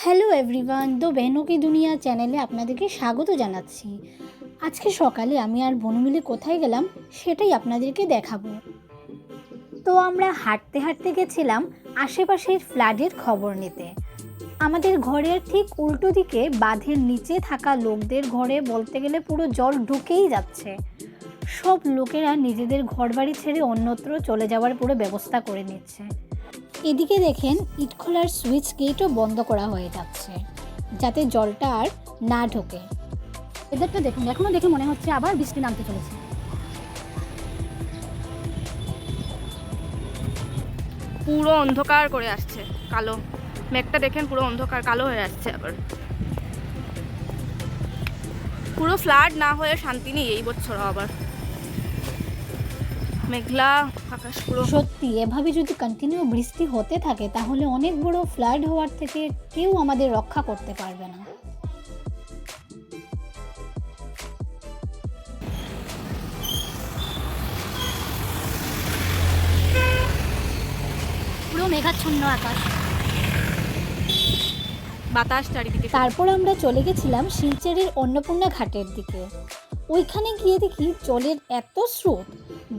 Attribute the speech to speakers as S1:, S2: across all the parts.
S1: Hello everyone, দো বেহনো কি দুনিয়া চ্যানেলে আপনাদেরকে স্বাগত জানাচ্ছি। আজকে সকালে আমি আর বোন মিলে কোথায় গেলাম সেটাই আপনাদেরকে দেখাবো। তো আমরা হাঁটতে হাঁটতে গেছিলাম আশেপাশের ফ্লাডের খবর নিতে। আমাদের ঘরের ঠিক উল্টো দিকে বাঁধের নিচে থাকা লোকদের ঘরে বলতে গেলে পুরো জল ঢুকেই যাচ্ছে। সব লোকেরা নিজেদের ঘরবাড়ি ছেড়ে অন্যত্র চলে যাওয়ার পুরো ব্যবস্থা করে নিচ্ছে। এদিকে দেখেন ইট খোলার সুইচ গেটও বন্ধ করা হয়ে যাচ্ছে যাতে জলটা আর না ঢোকে। এদেরটা দেখুন, এখনো দেখে মনে হচ্ছে আবার বৃষ্টি নামতে চলেছে।
S2: পুরো অন্ধকার করে আসছে, কালো মেঘটা দেখেন পুরো অন্ধকার কালো হয়ে আসছে। আবার পুরো ফ্লাড না হয়ে শান্তি নেই এই বছর, আবার মেঘলা আকাশ পুরো।
S1: সত্যি এভাবে যদি কন্টিনিউ বৃষ্টি হতে থাকে তাহলে অনেক বড় ফ্লাড হওয়ার থেকে কেউ আমাদের রক্ষা করতে পারবে না। পুরো মেঘাচ্ছন্ন আকাশ,
S2: বাতাস চারিদিকে।
S1: তারপর আমরা চলে গেছিলাম শিলচরের অন্নপূর্ণা ঘাটের দিকে। ওইখানে গিয়ে দেখি জলের এত স্রোত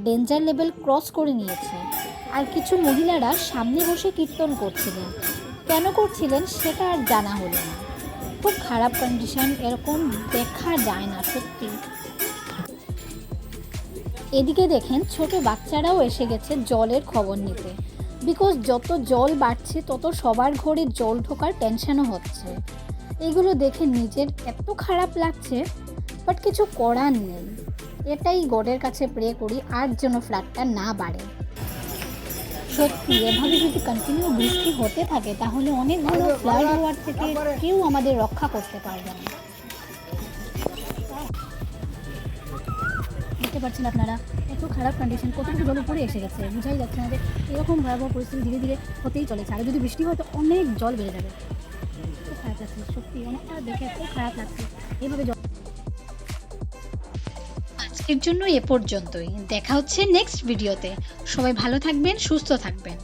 S1: ডেঞ্জার লেভেল ক্রস করে নিয়েছে। আর কিছু মহিলারা সামনে বসে কীর্তন করছিলেন। কেন করছিলেন সেটা আর জানা হলো না। খুব খারাপ কন্ডিশন, এরকম দেখা যায় না সত্যি। এদিকে দেখেন ছোট বাচ্চারাও এসে গেছে জলের খবর নিতে। বিকজ যত জল বাড়ছে তত সবার ঘরে জল ঢোকার টেনশনও হচ্ছে। এগুলো দেখে নিজের এত খারাপ লাগছে, বাট কিছু করার নেই। এটাই গডের কাছে প্রে করি আর যেন ফ্লাডটা না বাড়ে। সত্যি এভাবে যদি কন্টিনিউ বৃষ্টি হতে থাকে তাহলে অনেকগুলো ফ্লাড হওয়ার থেকে কেউ আমাদের রক্ষা করতে পারবে না। দেখতে পাচ্ছেন আপনারা এত খারাপ কন্ডিশন, কতটুকু জল উপরে এসে গেছে বুঝাই যাচ্ছে না যে এরকম ভয়াবহ পরিস্থিতি ধীরে ধীরে হতেই চলেছে। আর যদি বৃষ্টি হয় তো অনেক জল বেড়ে যাবে। খুব খারাপ লাগছে সত্যি, অনেকটা দেখে এত খারাপ লাগছে এইভাবে জল। আজকের জন্য এ পর্যন্তই, দেখা হচ্ছে নেক্সট ভিডিওতে। সবাই ভালো থাকবেন, সুস্থ থাকবেন।